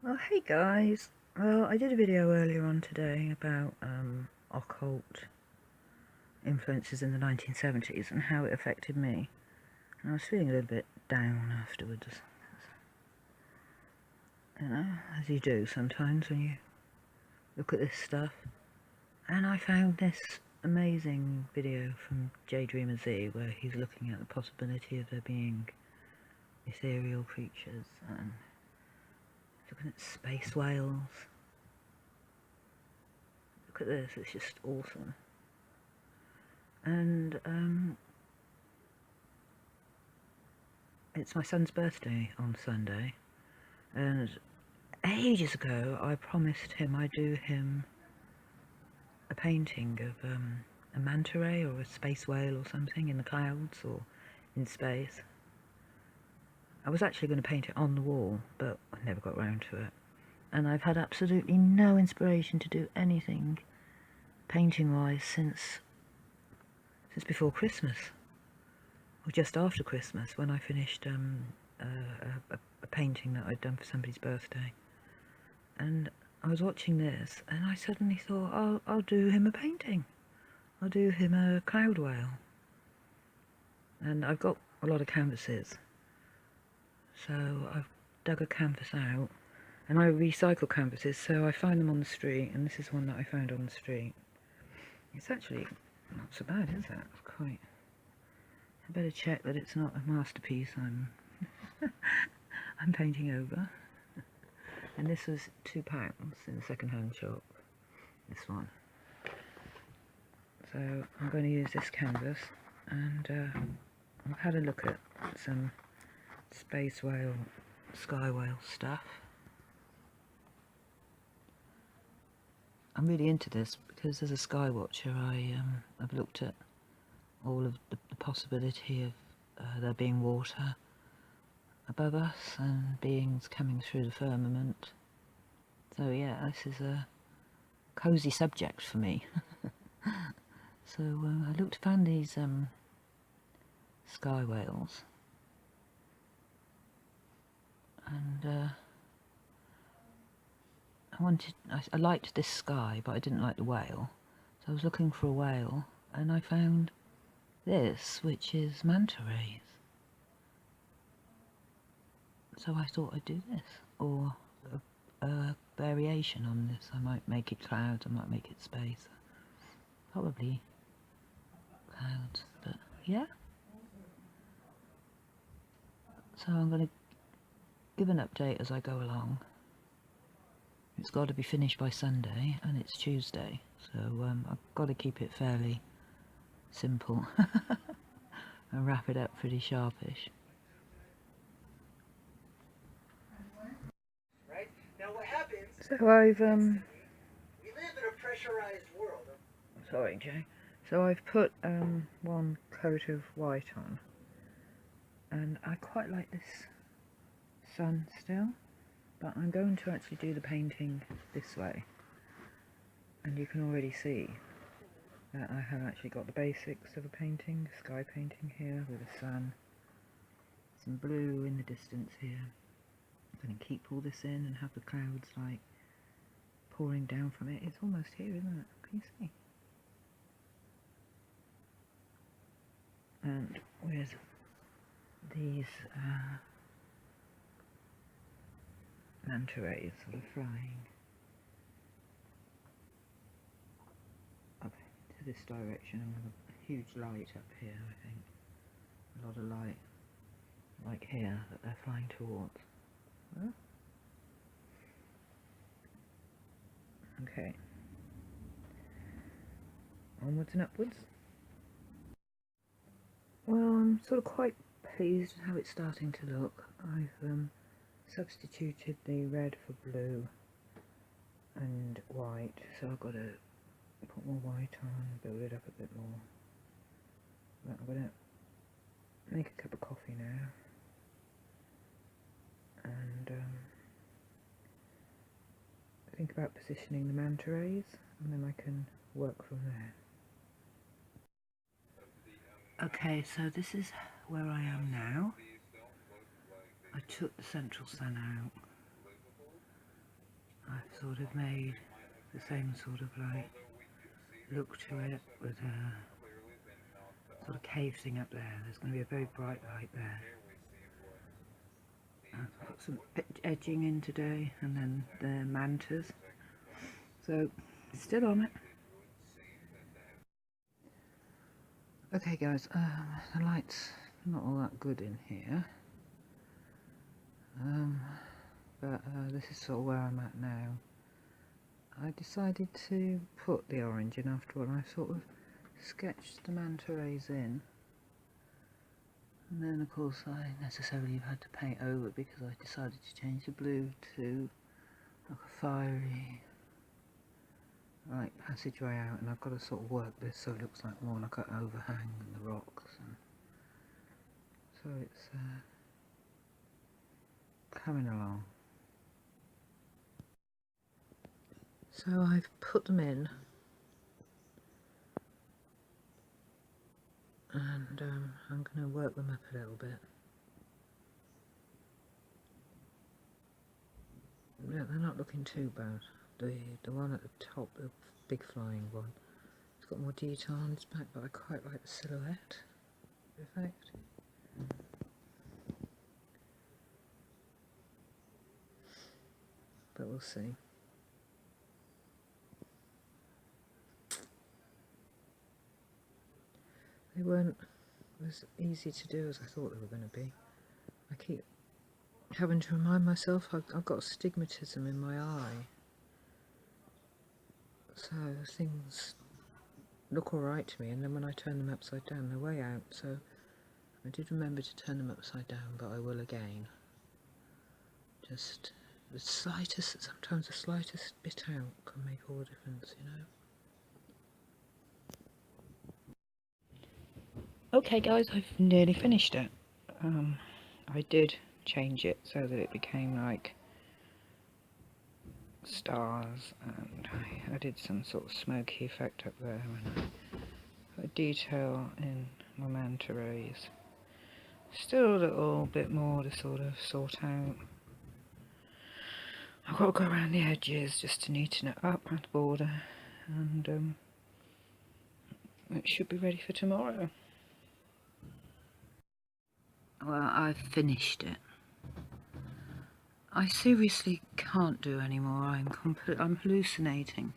Well, hey guys. Well, I did a video earlier on today about occult influences in the 1970s and how it affected me. And I was feeling a little bit down afterwards, you know, as you do sometimes when you look at this stuff. And I found this amazing video from Jaydreamerz where he's looking at the possibility of there being ethereal creatures and looking at space whales. Look at this, it's just awesome. And it's my son's birthday on Sunday, and ages ago I promised him I'd do him a painting of a manta ray or a space whale or something in the clouds or in space. I was actually going to paint it on the wall, but I never got round to it. And I've had absolutely no inspiration to do anything painting-wise since before Christmas, or just after Christmas, when I finished a painting that I'd done for somebody's birthday. And I was watching this, and I suddenly thought, I'll do him a painting. I'll do him a cloud whale. And I've got a lot of canvases, so I've dug a canvas out, and I recycle canvases, so I find them on the street, and this is one that I found on the street. It's actually not so bad, is it? It's quite... I better check that it's not a masterpiece I'm painting over. And this was £2 in the second-hand shop, this one. So I'm going to use this canvas, and I've had a look at some space whale, sky whale stuff. I'm really into this because as a sky watcher I've looked at all of the possibility of there being water above us and beings coming through the firmament. So yeah, this is a cosy subject for me. So I found these sky whales, and I liked this sky, but I didn't like the whale, so I was looking for a whale, and I found this, which is manta rays. So I thought I'd do this, or a variation on this. I might make it clouds, I might make it space. Probably clouds, but yeah. So I'm going to give an update as I go along. It's got to be finished by Sunday, and it's Tuesday, so I've got to keep it fairly simple and wrap it up pretty sharpish. Right? Now what happens... So I've we live in a pressurized world. Sorry, Jay. So I've put one coat of white on, and I quite like this sun still, but I'm going to actually do the painting this way, and you can already see that I have actually got the basics of a painting, sky painting here with a sun, some blue in the distance here. I'm going to keep all this in and have the clouds like pouring down from it. It's almost here, isn't it? Can you see? And with these manta rays sort of flying up to this direction, and with a huge light up here, I think. A lot of light, like here, that they're flying towards. Huh? Okay. Onwards and upwards. Well, I'm sort of quite pleased with how it's starting to look. I've substituted the red for blue and white, so I've got to put more white on, build it up a bit more. But I'm going to make a cup of coffee now, and think about positioning the manta rays, and then I can work from there. Okay, so this is where I am now. I took the central sun out, sort of made the same sort of like look to it with a sort of cave thing up there. There's going to be a very bright light there. I've got some edging in today, and then the mantas. So still on it. Okay guys, the light's not all that good in here, but this is sort of where I'm at now. I decided to put the orange in after all. I sort of sketched the manta rays in, and then of course I necessarily had to paint over because I decided to change the blue to like a fiery passageway out, and I've got to sort of work this so it looks like more like an overhang than the rocks, and so it's coming along. So I've put them in, and I'm going to work them up a little bit. Yeah, they're not looking too bad. The one at the top, the big flying one, it's got more detail on its back, but I quite like the silhouette effect. But we'll see. They weren't as easy to do as I thought they were going to be. I keep having to remind myself I've got astigmatism in my eye, so things look alright to me, and then when I turn them upside down they're way out. So I did remember to turn them upside down, but I will again. Just the slightest, sometimes the slightest bit out can make all the difference, you know. Okay guys, I've nearly finished it. I did change it so that it became like stars, and I did some sort of smoky effect up there when I put a detail in my manta rays. Still a little bit more to sort of sort out. I've got to go around the edges just to neaten it up at the border, and it should be ready for tomorrow. Well, I've finished it. I seriously can't do any more. I'm hallucinating.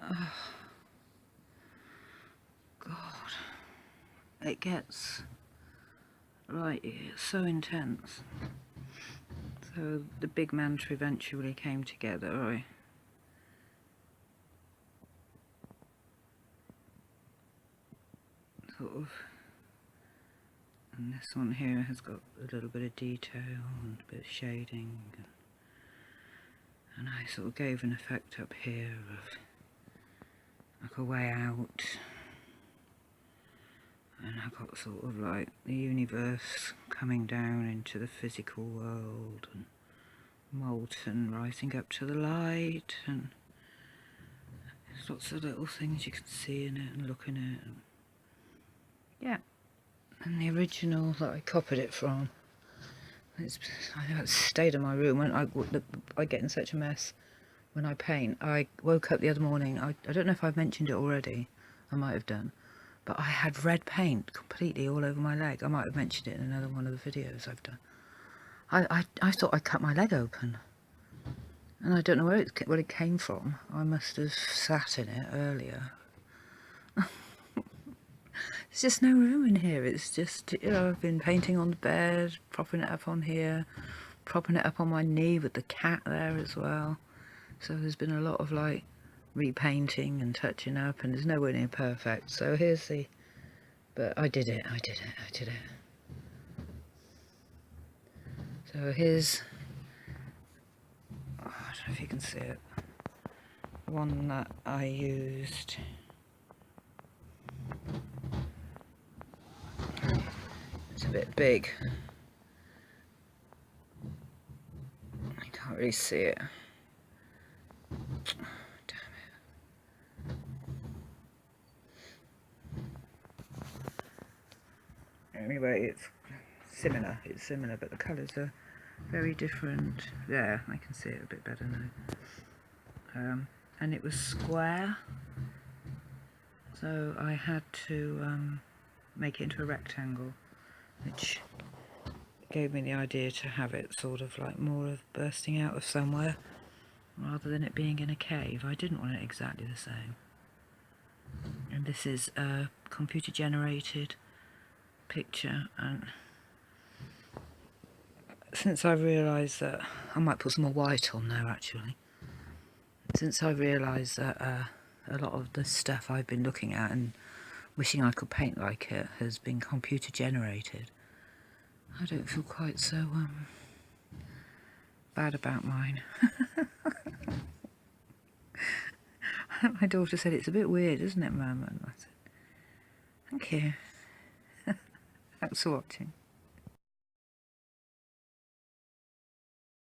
Oh, God, it gets like so intense. So the big manta eventually came together. Sort of, and this one here has got a little bit of detail and a bit of shading, and I sort of gave an effect up here of like a way out, and I got sort of like the universe coming down into the physical world, and molten rising up to the light, and there's lots of little things you can see in it and look in it, and yeah. And the original that I copied it from, I know it's stayed in my room. When I get in such a mess when I paint. I woke up the other morning, I don't know if I've mentioned it already, I might have done, but I had red paint completely all over my leg. I might have mentioned it in another one of the videos I've done. I thought I cut my leg open, and I don't know where it came from. I must have sat in it earlier. There's just no room in here. It's just, you know, I've been painting on the bed, propping it up on here, propping it up on my knee with the cat there as well. So there's been a lot of like repainting and touching up, and there's nowhere near perfect. So here's the, but I did it. So here's, oh, I don't know if you can see it, the one that I used. It's a bit big. I can't really see it. Damn it. Anyway, it's similar, but the colours are very different. There, I can see it a bit better now. And it was square, so I had to make it into a rectangle, which gave me the idea to have it sort of like more of bursting out of somewhere rather than it being in a cave. I didn't want it exactly the same. And this is a computer generated picture, and since I realised that I might put some more white on there actually, since I realised that a lot of the stuff I've been looking at and wishing I could paint like it has been computer generated, I don't feel quite so bad about mine. My daughter said it's a bit weird, isn't it, Mum? And I said, thank you. Thanks for watching.